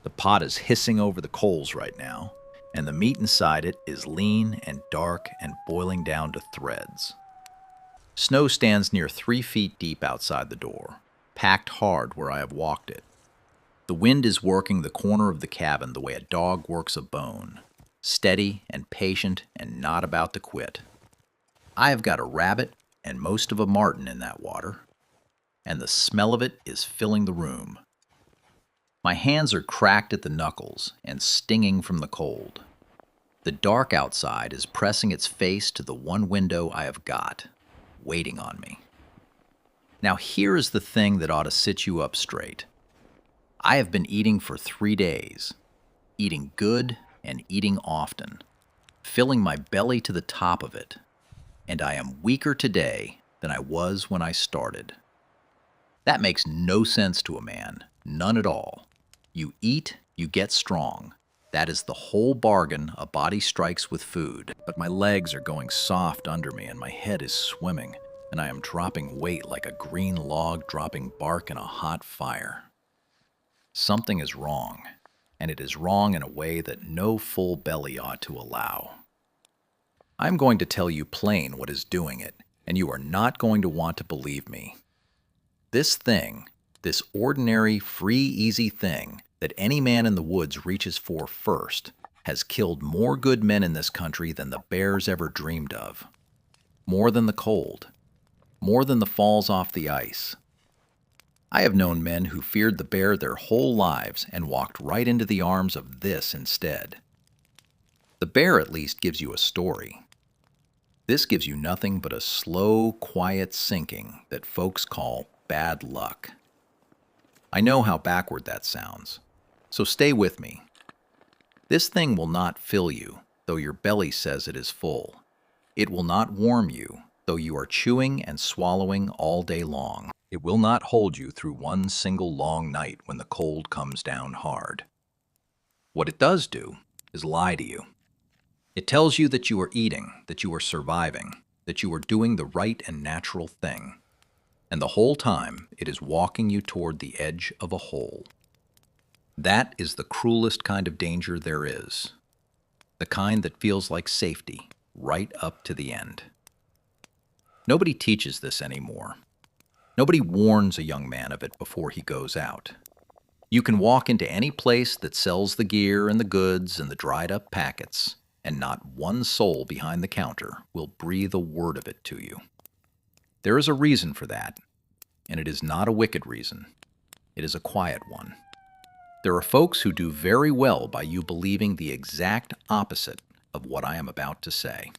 The pot is hissing over the coals right now, and the meat inside it is lean and dark and boiling down to threads. Snow stands near 3 feet deep outside the door, packed hard where I have walked it. The wind is working the corner of the cabin the way a dog works a bone, steady and patient and not about to quit. I have got a rabbit and most of a marten in that water, and the smell of it is filling the room. My hands are cracked at the knuckles and stinging from the cold. The dark outside is pressing its face to the one window I have got, waiting on me. Now here is the thing that ought to sit you up straight. I have been eating for 3 days, eating good and eating often, filling my belly to the top of it, and I am weaker today than I was when I started. That makes no sense to a man, none at all. You eat, you get strong. That is the whole bargain a body strikes with food. But my legs are going soft under me and my head is swimming, and I am dropping weight like a green log dropping bark in a hot fire. Something is wrong, and it is wrong in a way that no full belly ought to allow. I am going to tell you plain what is doing it, and you are not going to want to believe me. This thing, this ordinary, free, easy thing that any man in the woods reaches for first, has killed more good men in this country than the bears ever dreamed of. More than the cold. More than the falls off the ice. I have known men who feared the bear their whole lives and walked right into the arms of this instead. The bear at least gives you a story. This gives you nothing but a slow, quiet sinking that folks call bad luck. I know how backward that sounds, so stay with me. This thing will not fill you, though your belly says it is full. It will not warm you, though you are chewing and swallowing all day long. It will not hold you through one single long night when the cold comes down hard. What it does do is lie to you. It tells you that you are eating, that you are surviving, that you are doing the right and natural thing. And the whole time, it is walking you toward the edge of a hole. That is the cruelest kind of danger there is. The kind that feels like safety, right up to the end. Nobody teaches this anymore. Nobody warns a young man of it before he goes out. You can walk into any place that sells the gear and the goods and the dried-up packets, and not one soul behind the counter will breathe a word of it to you. There is a reason for that, and it is not a wicked reason. It is a quiet one. There are folks who do very well by you believing the exact opposite of what I am about to say.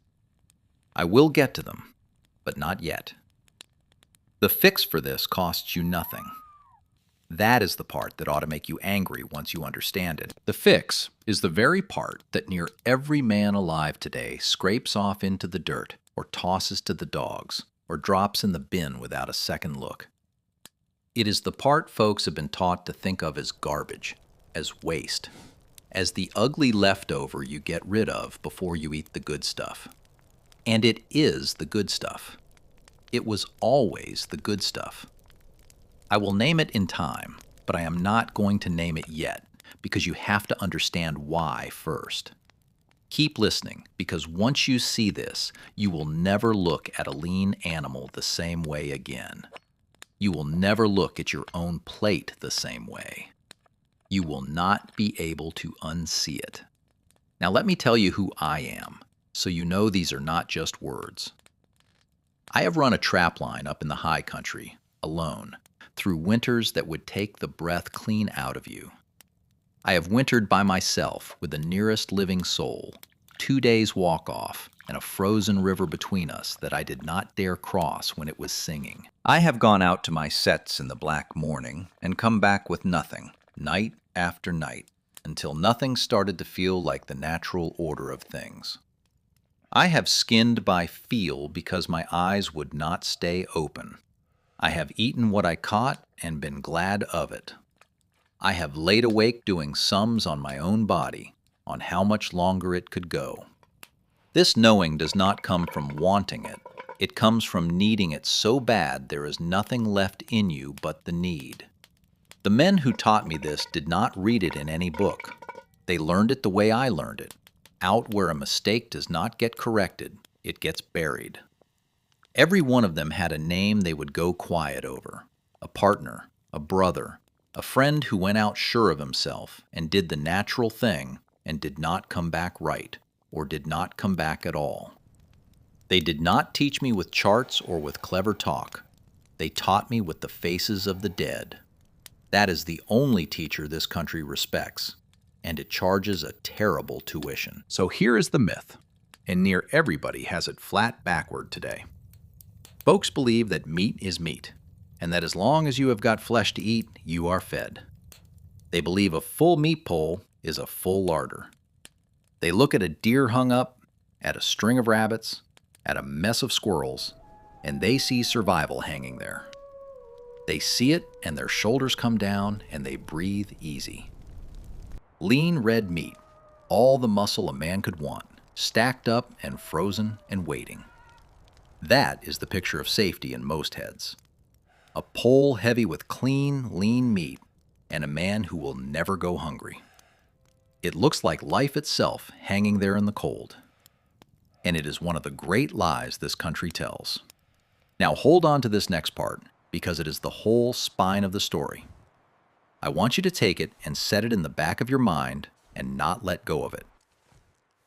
I will get to them, but not yet. The fix for this costs you nothing. That is the part that ought to make you angry once you understand it. The fix is the very part that near every man alive today scrapes off into the dirt or tosses to the dogs or drops in the bin without a second look. It is the part folks have been taught to think of as garbage, as waste, as the ugly leftover you get rid of before you eat the good stuff. And it is the good stuff. It was always the good stuff. I will name it in time, but I am not going to name it yet, because you have to understand why first. Keep listening, because once you see this, you will never look at a lean animal the same way again. You will never look at your own plate the same way. You will not be able to unsee it. Now let me tell you who I am, so you know these are not just words. I have run a trap line up in the high country, alone, through winters that would take the breath clean out of you. I have wintered by myself with the nearest living soul, 2 days walk off, and a frozen river between us that I did not dare cross when it was singing. I have gone out to my sets in the black morning and come back with nothing, night after night, until nothing started to feel like the natural order of things. I have skinned by feel because my eyes would not stay open. I have eaten what I caught and been glad of it. I have laid awake doing sums on my own body, on how much longer it could go. This knowing does not come from wanting it. It comes from needing it so bad there is nothing left in you but the need. The men who taught me this did not read it in any book. They learned it the way I learned it. Out where a mistake does not get corrected, it gets buried. Every one of them had a name they would go quiet over. A partner, a brother, a friend who went out sure of himself and did the natural thing and did not come back right, or did not come back at all. They did not teach me with charts or with clever talk. They taught me with the faces of the dead. That is the only teacher this country respects, and it charges a terrible tuition. So here is the myth, and near everybody has it flat backward today. Folks believe that meat is meat, and that as long as you have got flesh to eat, you are fed. They believe a full meat pole is a full larder. They look at a deer hung up, at a string of rabbits, at a mess of squirrels, and they see survival hanging there. They see it, and their shoulders come down, and they breathe easy. Lean red meat, all the muscle a man could want, stacked up and frozen and waiting. That is the picture of safety in most heads. A pole heavy with clean, lean meat, and a man who will never go hungry. It looks like life itself hanging there in the cold. And it is one of the great lies this country tells. Now hold on to this next part, because it is the whole spine of the story. I want you to take it and set it in the back of your mind and not let go of it.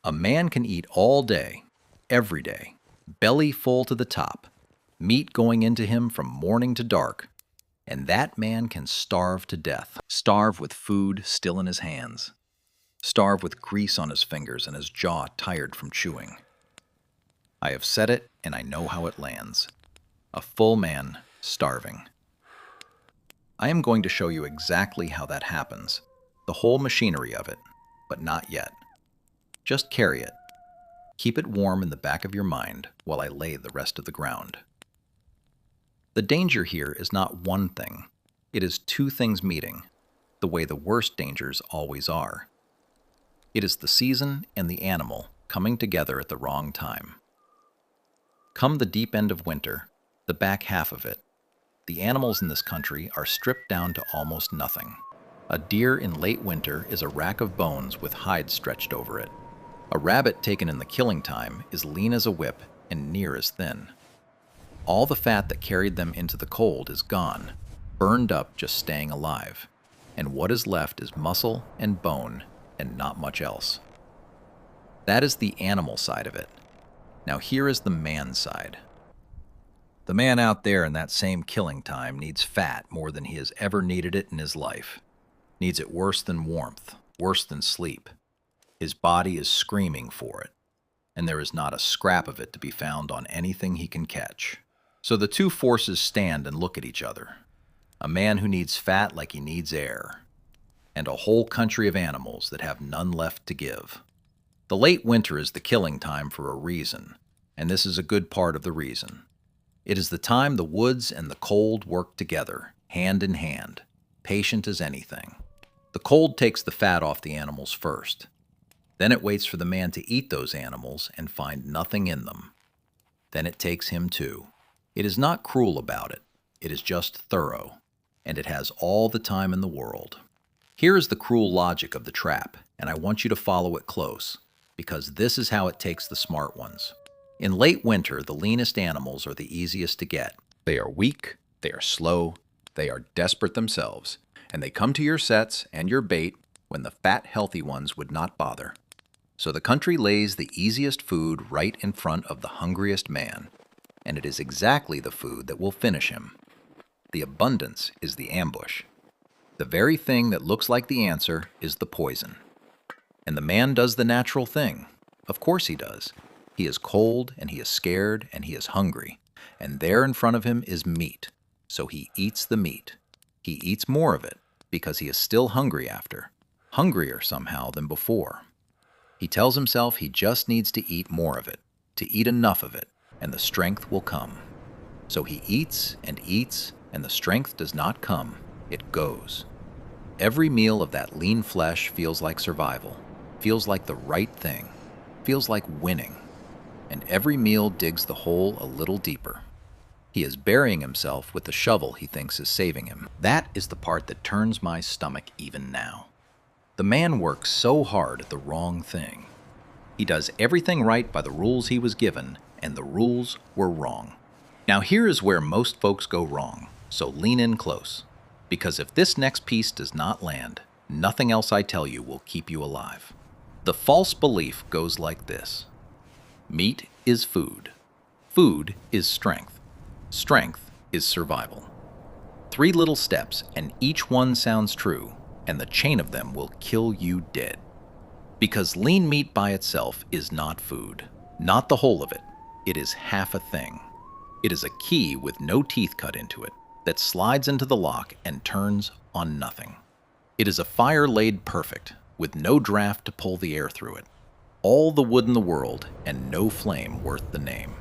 A man can eat all day, every day, belly full to the top, meat going into him from morning to dark, and that man can starve to death. Starve with food still in his hands. Starve with grease on his fingers and his jaw tired from chewing. I have said it, and I know how it lands. A full man starving. I am going to show you exactly how that happens, the whole machinery of it, but not yet. Just carry it. Keep it warm in the back of your mind while I lay the rest of the ground. The danger here is not one thing. It is two things meeting, the way the worst dangers always are. It is the season and the animal coming together at the wrong time. Come the deep end of winter, the back half of it, the animals in this country are stripped down to almost nothing. A deer in late winter is a rack of bones with hides stretched over it. A rabbit taken in the killing time is lean as a whip and near as thin. All the fat that carried them into the cold is gone, burned up just staying alive, and what is left is muscle and bone and not much else. That is the animal side of it. Now here is the man side. The man out there in that same killing time needs fat more than he has ever needed it in his life. Needs it worse than warmth, worse than sleep. His body is screaming for it, and there is not a scrap of it to be found on anything he can catch. So the two forces stand and look at each other. A man who needs fat like he needs air, and a whole country of animals that have none left to give. The late winter is the killing time for a reason, and this is a good part of the reason. It is the time the woods and the cold work together, hand in hand, patient as anything. The cold takes the fat off the animals first. Then it waits for the man to eat those animals and find nothing in them. Then it takes him too. It is not cruel about it. It is just thorough, and it has all the time in the world. Here is the cruel logic of the trap, and I want you to follow it close, because this is how it takes the smart ones. In late winter, the leanest animals are the easiest to get. They are weak, they are slow, they are desperate themselves, and they come to your sets and your bait when the fat, healthy ones would not bother. So the country lays the easiest food right in front of the hungriest man, and it is exactly the food that will finish him. The abundance is the ambush. The very thing that looks like the answer is the poison. And the man does the natural thing. Of course he does. He is cold, and he is scared, and he is hungry. And there in front of him is meat. So he eats the meat. He eats more of it, because he is still hungry after. Hungrier somehow than before. He tells himself he just needs to eat more of it, to eat enough of it, and the strength will come. So he eats, and the strength does not come. It goes. Every meal of that lean flesh feels like survival, feels like the right thing, feels like winning. And every meal digs the hole a little deeper. He is burying himself with the shovel he thinks is saving him. That is the part that turns my stomach even now. The man works so hard at the wrong thing. He does everything right by the rules he was given, and the rules were wrong. Now here is where most folks go wrong, so lean in close. Because if this next piece does not land, nothing else I tell you will keep you alive. The false belief goes like this. Meat is food. Food is strength. Strength is survival. 3 little steps, and each one sounds true, and the chain of them will kill you dead. Because lean meat by itself is not food, not the whole of it. It is half a thing. It is a key with no teeth cut into it that slides into the lock and turns on nothing. It is a fire laid perfect, with no draft to pull the air through it. All the wood in the world and no flame worth the name.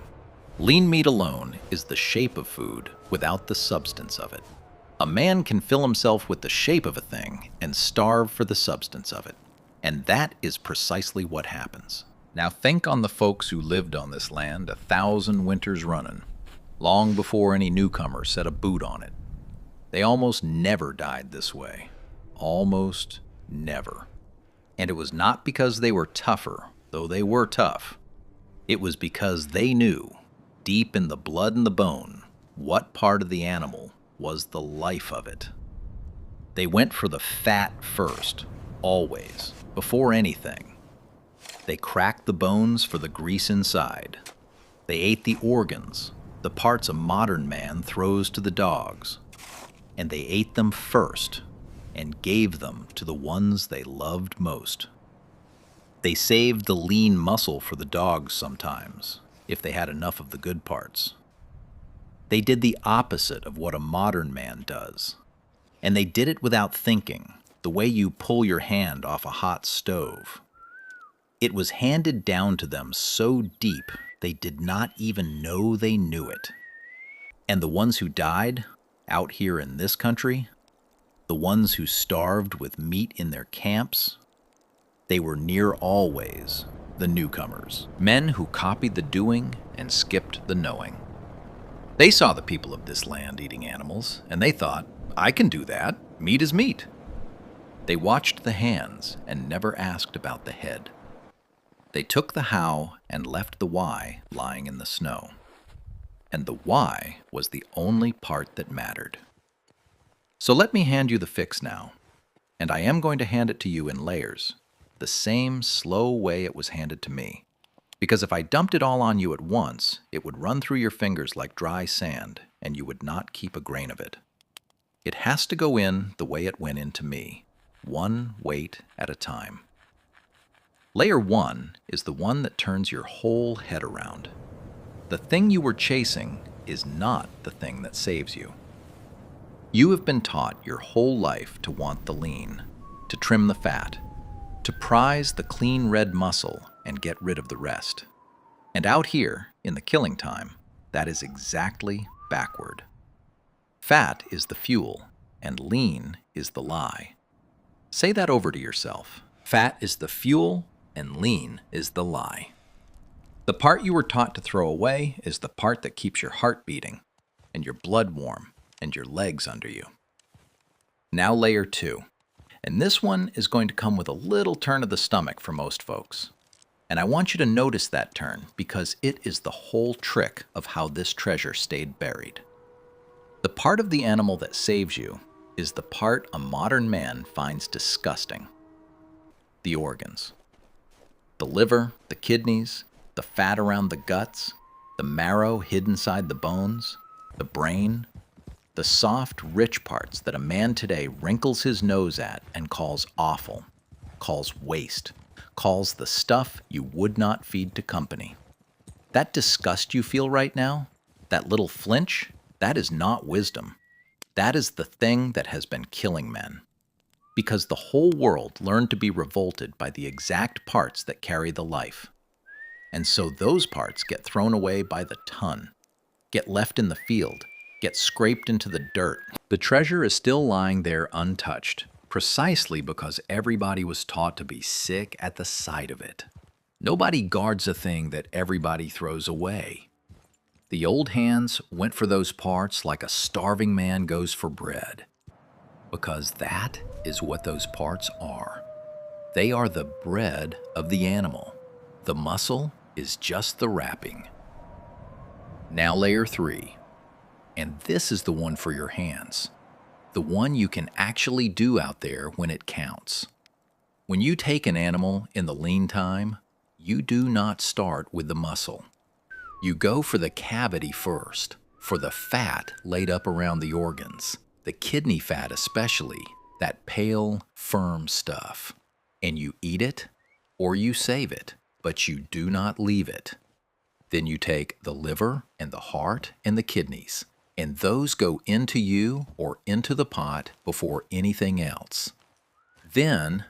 Lean meat alone is the shape of food without the substance of it. A man can fill himself with the shape of a thing and starve for the substance of it. And that is precisely what happens. Now think on the folks who lived on this land 1,000 winters running, long before any newcomer set a boot on it. They almost never died this way. Almost never. And it was not because they were tougher, though they were tough. It was because they knew, deep in the blood and the bone, what part of the animal was the life of it. They went for the fat first, always, before anything. They cracked the bones for the grease inside. They ate the organs, the parts a modern man throws to the dogs. And they ate them first and gave them to the ones they loved most. They saved the lean muscle for the dogs sometimes, if they had enough of the good parts. They did the opposite of what a modern man does. And they did it without thinking, the way you pull your hand off a hot stove. It was handed down to them so deep they did not even know they knew it. And the ones who died, out here in this country, the ones who starved with meat in their camps, they were near always the newcomers, men who copied the doing and skipped the knowing. They saw the people of this land eating animals, and they thought, I can do that. Meat is meat. They watched the hands and never asked about the head. They took the how and left the why lying in the snow. And the why was the only part that mattered. So let me hand you the fix now, and I am going to hand it to you in layers, the same slow way it was handed to me. Because if I dumped it all on you at once, it would run through your fingers like dry sand, and you would not keep a grain of it. It has to go in the way it went into me, one weight at a time. Layer 1 is the one that turns your whole head around. The thing you were chasing is not the thing that saves you. You have been taught your whole life to want the lean, to trim the fat, to prize the clean red muscle and get rid of the rest. And out here, in the killing time, that is exactly backward. Fat is the fuel, and lean is the lie. Say that over to yourself. Fat is the fuel, and lean is the lie. The part you were taught to throw away is the part that keeps your heart beating, and your blood warm, and your legs under you. Now layer 2. And this one is going to come with a little turn of the stomach for most folks. And I want you to notice that turn because it is the whole trick of how this treasure stayed buried. The part of the animal that saves you is the part a modern man finds disgusting. The organs. The liver, the kidneys, the fat around the guts, the marrow hid inside the bones, the brain, the soft, rich parts that a man today wrinkles his nose at and calls awful, calls waste, calls the stuff you would not feed to company. That disgust you feel right now, that little flinch, that is not wisdom. That is the thing that has been killing men. Because the whole world learned to be revolted by the exact parts that carry the life. And so those parts get thrown away by the ton, get left in the field, get scraped into the dirt. The treasure is still lying there untouched, precisely because everybody was taught to be sick at the sight of it. Nobody guards a thing that everybody throws away. The old hands went for those parts like a starving man goes for bread, because that is what those parts are. They are the bread of the animal. The muscle is just the wrapping. Now layer 3, and this is the one for your hands, the one you can actually do out there when it counts. When you take an animal in the lean time, you do not start with the muscle. You go for the cavity first, for the fat laid up around the organs, the kidney fat especially, that pale, firm stuff. And you eat it or you save it, but you do not leave it. Then you take the liver and the heart and the kidneys, and those go into you or into the pot before anything else. Then,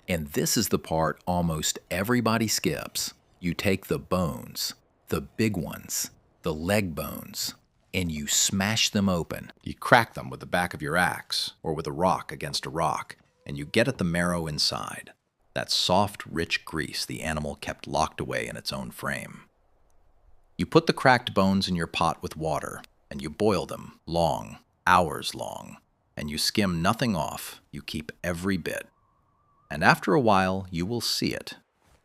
and this is the part almost everybody skips, you take the bones, the big ones, the leg bones, and you smash them open. You crack them with the back of your axe or with a rock against a rock, and you get at the marrow inside, that soft, rich grease the animal kept locked away in its own frame. You put the cracked bones in your pot with water, and you boil them long, hours long, and you skim nothing off, you keep every bit. And after a while, you will see it,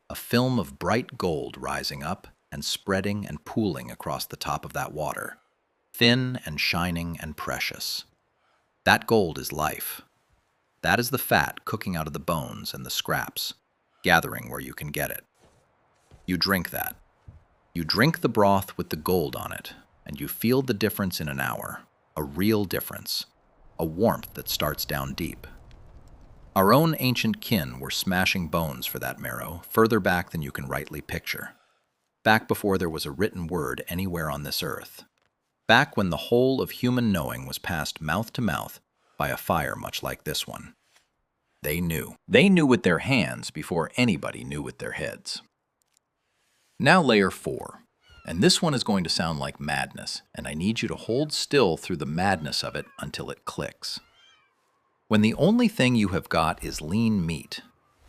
a film of bright gold rising up and spreading and pooling across the top of that water, thin and shining and precious. That gold is life. That is the fat cooking out of the bones and the scraps, gathering where you can get it. You drink that. You drink the broth with the gold on it, and you feel the difference in an hour, a real difference, a warmth that starts down deep. Our own ancient kin were smashing bones for that marrow further back than you can rightly picture, back before there was a written word anywhere on this earth, back when the whole of human knowing was passed mouth to mouth by a fire much like this one. They knew. They knew with their hands before anybody knew with their heads. Now layer 4, and this one is going to sound like madness, and I need you to hold still through the madness of it until it clicks. When the only thing you have got is lean meat,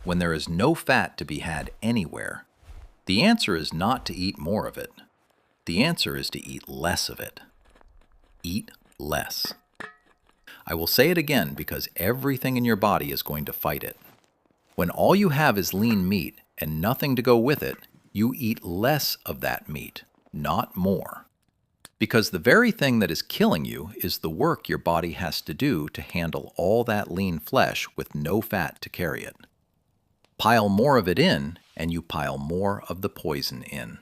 when there is no fat to be had anywhere, the answer is not to eat more of it. The answer is to eat less of it. Eat less. I will say it again because everything in your body is going to fight it. When all you have is lean meat and nothing to go with it, you eat less of that meat, not more. Because the very thing that is killing you is the work your body has to do to handle all that lean flesh with no fat to carry it. Pile more of it in, and you pile more of the poison in.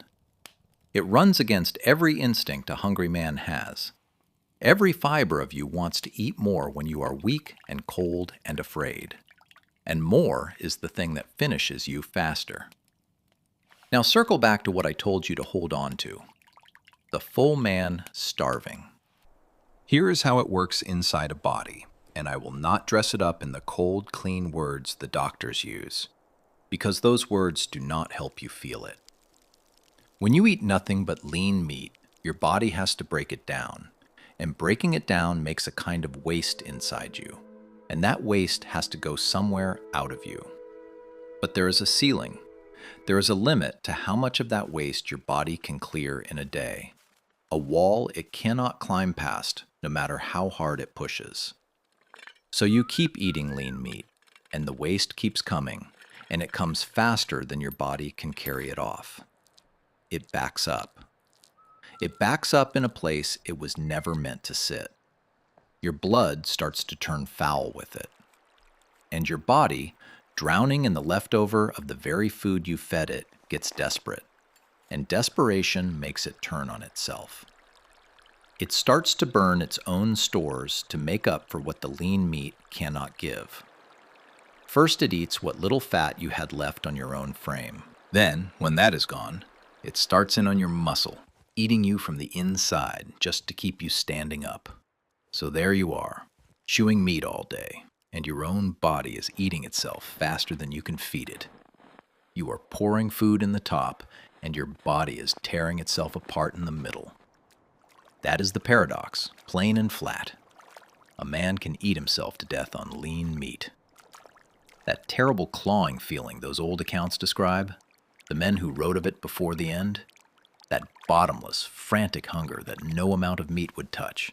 It runs against every instinct a hungry man has. Every fiber of you wants to eat more when you are weak and cold and afraid. And more is the thing that finishes you faster. Now circle back to what I told you to hold on to. The full man starving. Here is how it works inside a body, and I will not dress it up in the cold, clean words the doctors use, because those words do not help you feel it. When you eat nothing but lean meat, your body has to break it down, and breaking it down makes a kind of waste inside you, and that waste has to go somewhere out of you. But there is a ceiling. There is a limit to how much of that waste your body can clear in a day. A wall it cannot climb past, no matter how hard it pushes. So you keep eating lean meat, and the waste keeps coming, and it comes faster than your body can carry it off. It backs up. It backs up in a place it was never meant to sit. Your blood starts to turn foul with it. And your body, drowning in the leftover of the very food you fed it, gets desperate. And desperation makes it turn on itself. It starts to burn its own stores to make up for what the lean meat cannot give. First it eats what little fat you had left on your own frame. Then, when that is gone, it starts in on your muscle, eating you from the inside just to keep you standing up. So there you are, chewing meat all day, and your own body is eating itself faster than you can feed it. You are pouring food in the top, and your body is tearing itself apart in the middle. That is the paradox, plain and flat. A man can eat himself to death on lean meat. That terrible clawing feeling those old accounts describe, the men who wrote of it before the end, That bottomless, frantic hunger that no amount of meat would touch.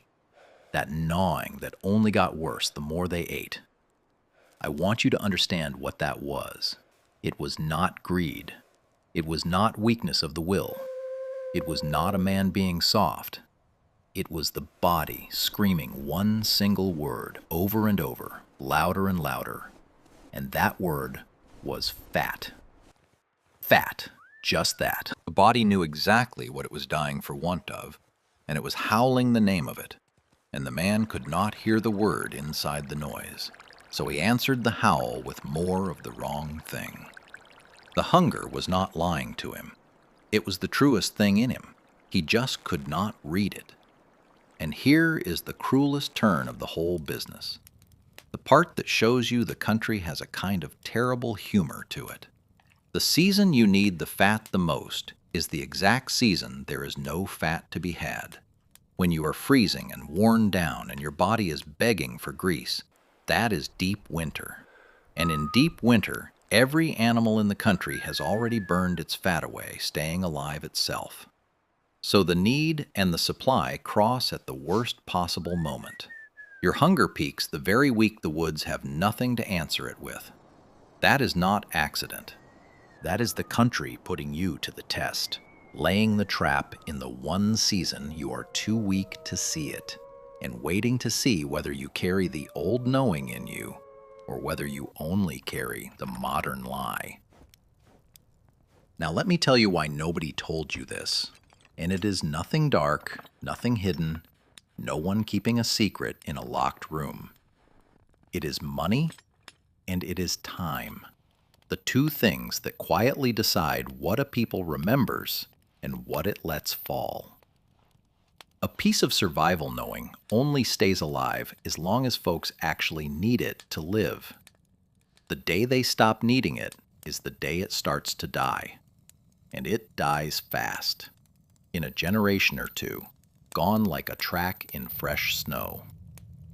That gnawing that only got worse the more they ate. I want you to understand what that was. It was not greed. It was not weakness of the will. It was not a man being soft. It was the body screaming one single word over and over, louder and louder. And that word was fat. Fat. Just that. The body knew exactly what it was dying for want of, and it was howling the name of it. And the man could not hear the word inside the noise, so he answered the howl with more of the wrong thing. The hunger was not lying to him. It was the truest thing in him. He just could not read it. And here is the cruelest turn of the whole business. The part that shows you the country has a kind of terrible humor to it. The season you need the fat the most is the exact season there is no fat to be had. When you are freezing and worn down and your body is begging for grease, that is deep winter. And in deep winter, every animal in the country has already burned its fat away, staying alive itself. So the need and the supply cross at the worst possible moment. Your hunger peaks the very week the woods have nothing to answer it with. That is not accident. That is the country putting you to the test, laying the trap in the one season you are too weak to see it, and waiting to see whether you carry the old knowing in you or whether you only carry the modern lie. Now let me tell you why nobody told you this, and it is nothing dark, nothing hidden, no one keeping a secret in a locked room. It is money and it is time. The two things that quietly decide what a people remembers and what it lets fall. A piece of survival knowing only stays alive as long as folks actually need it to live. The day they stop needing it is the day it starts to die. And it dies fast. In a generation or two, gone like a track in fresh snow.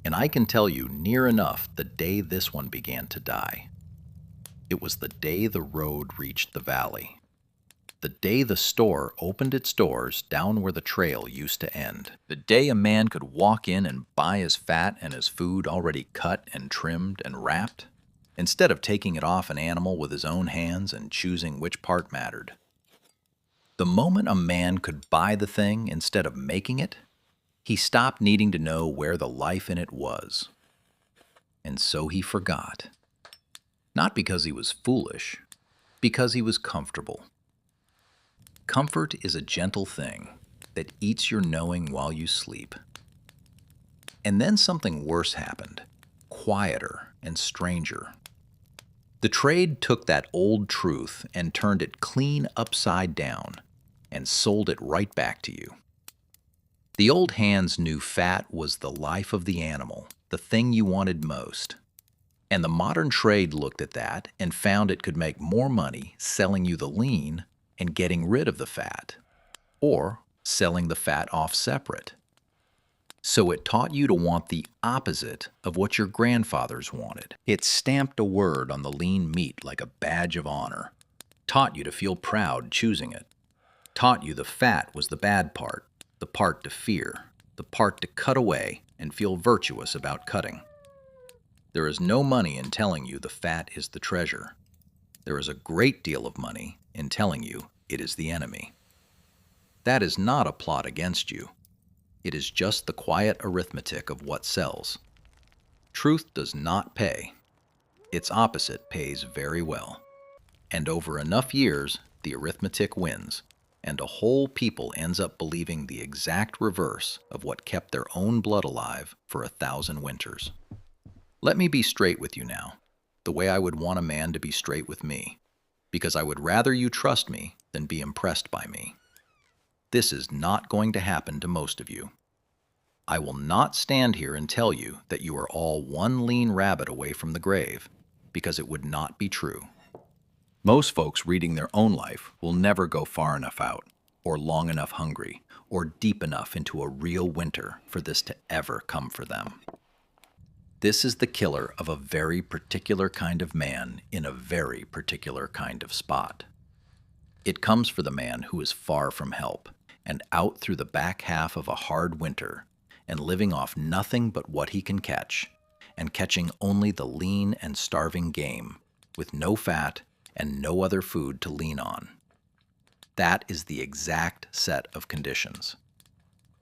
And I can tell you near enough the day this one began to die. It was the day the road reached the valley. The day the store opened its doors down where the trail used to end. The day a man could walk in and buy his fat and his food already cut and trimmed and wrapped, instead of taking it off an animal with his own hands and choosing which part mattered. The moment a man could buy the thing instead of making it, he stopped needing to know where the life in it was. And so he forgot. Not because he was foolish, because he was comfortable. Comfort is a gentle thing that eats your knowing while you sleep. And then something worse happened, quieter and stranger. The trade took that old truth and turned it clean upside down and sold it right back to you. The old hands knew fat was the life of the animal, the thing you wanted most. And the modern trade looked at that and found it could make more money selling you the lean and getting rid of the fat, or selling the fat off separate. So it taught you to want the opposite of what your grandfathers wanted. It stamped a word on the lean meat like a badge of honor, taught you to feel proud choosing it, taught you the fat was the bad part, the part to fear, the part to cut away and feel virtuous about cutting. There is no money in telling you the fat is the treasure. There is a great deal of money in telling you it is the enemy. That is not a plot against you. It is just the quiet arithmetic of what sells. Truth does not pay. Its opposite pays very well. And over enough years, the arithmetic wins, and a whole people ends up believing the exact reverse of what kept their own blood alive for 1,000 winters. Let me be straight with you now, the way I would want a man to be straight with me, because I would rather you trust me than be impressed by me. This is not going to happen to most of you. I will not stand here and tell you that you are all one lean rabbit away from the grave, because it would not be true. Most folks reading their own life will never go far enough out, or long enough hungry, or deep enough into a real winter for this to ever come for them. This is the killer of a very particular kind of man in a very particular kind of spot. It comes for the man who is far from help, and out through the back half of a hard winter, and living off nothing but what he can catch, and catching only the lean and starving game, with no fat and no other food to lean on. That is the exact set of conditions.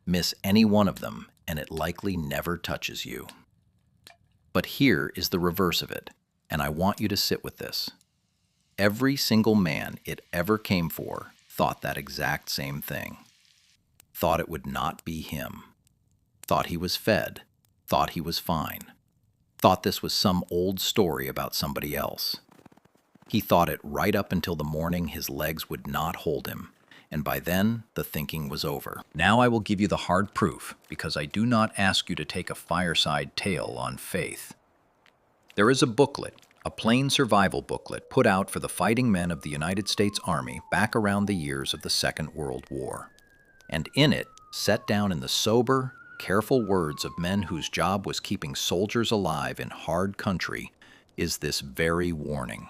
Miss any one of them, and it likely never touches you. But here is the reverse of it, and I want you to sit with this. Every single man it ever came for thought that exact same thing. Thought it would not be him. Thought he was fed. Thought he was fine. Thought this was some old story about somebody else. He thought it right up until the morning his legs would not hold him, and by then the thinking was over. Now I will give you the hard proof, because I do not ask you to take a fireside tale on faith. There is a booklet, a plain survival booklet put out for the fighting men of the United States Army back around the years of the Second World War. And in it, set down in the sober, careful words of men whose job was keeping soldiers alive in hard country, is this very warning.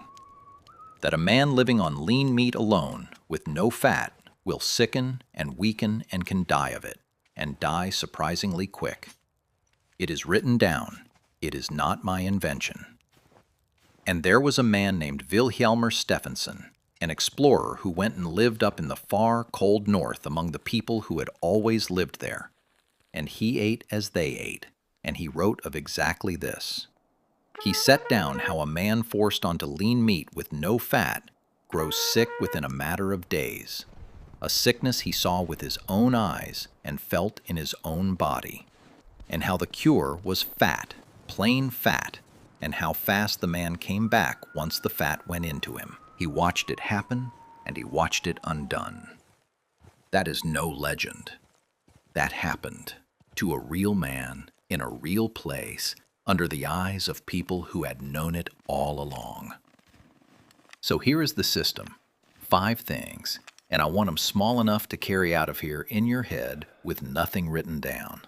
That a man living on lean meat alone, with no fat, will sicken and weaken and can die of it, and die surprisingly quick. It is written down. It is not my invention. And there was a man named Wilhelmer Stephenson, an explorer who went and lived up in the far, cold north among the people who had always lived there. And he ate as they ate, and he wrote of exactly this. He set down how a man forced onto lean meat with no fat grows sick within a matter of days, a sickness he saw with his own eyes and felt in his own body, and how the cure was fat, plain fat, and how fast the man came back once the fat went into him. He watched it happen, and he watched it undone. That is no legend. That happened to a real man in a real place under the eyes of people who had known it all along. So here is the system. 5 things, and I want them small enough to carry out of here in your head with nothing written down.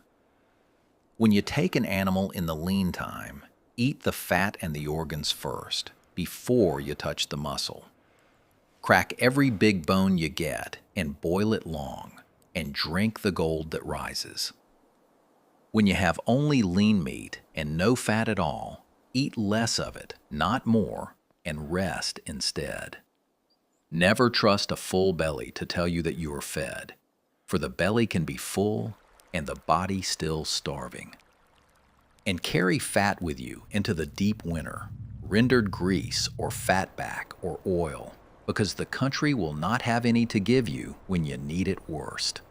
When you take an animal in the lean time, eat the fat and the organs first, before you touch the muscle. Crack every big bone you get and boil it long, and drink the gold that rises. When you have only lean meat and no fat at all, eat less of it, not more, and rest instead. Never trust a full belly to tell you that you are fed, for the belly can be full and the body still starving. And carry fat with you into the deep winter, rendered grease or fatback or oil, because the country will not have any to give you when you need it worst.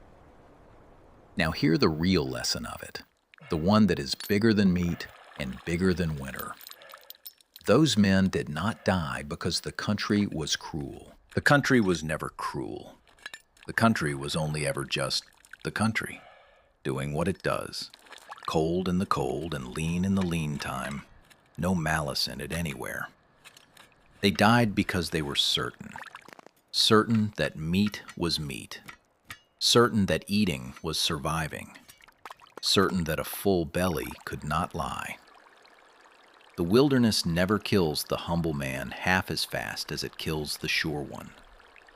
Now hear the real lesson of it, the one that is bigger than meat and bigger than winter. Those men did not die because the country was cruel. The country was never cruel. The country was only ever just the country, doing what it does, cold in the cold and lean in the lean time, no malice in it anywhere. They died because they were certain that meat was meat, certain that eating was surviving, certain that a full belly could not lie. The wilderness never kills the humble man half as fast as it kills the sure one,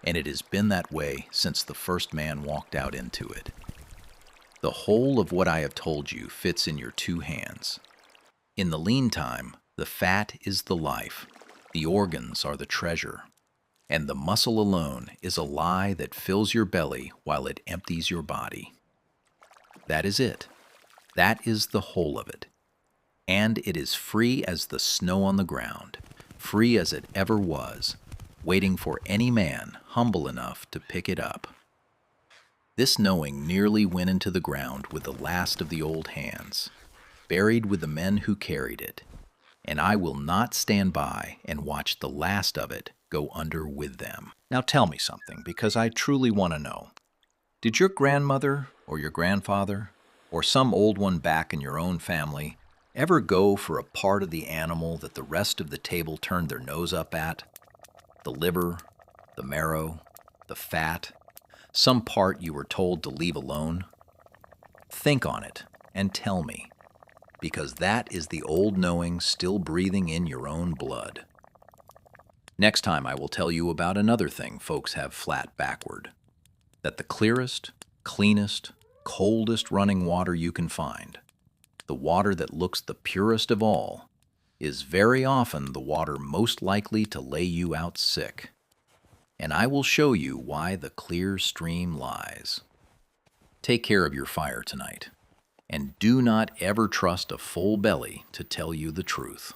and it has been that way since the first man walked out into it. The whole of what I have told you fits in your 2 hands. In the lean time, the fat is the life, the organs are the treasure, and the muscle alone is a lie that fills your belly while it empties your body. That is it. That is the whole of it. And it is free as the snow on the ground, free as it ever was, waiting for any man humble enough to pick it up. This knowing nearly went into the ground with the last of the old hands, buried with the men who carried it, and I will not stand by and watch the last of it go under with them. Now tell me something, because I truly want to know. Did your grandmother or your grandfather, or some old one back in your own family, ever go for a part of the animal that the rest of the table turned their nose up at? The liver, the marrow, the fat, some part you were told to leave alone? Think on it and tell me, because that is the old knowing still breathing in your own blood. Next time I will tell you about another thing folks have flat backward, that the clearest, cleanest, coldest running water you can find, the water that looks the purest of all, is very often the water most likely to lay you out sick. And I will show you why the clear stream lies. Take care of your fire tonight, and do not ever trust a full belly to tell you the truth.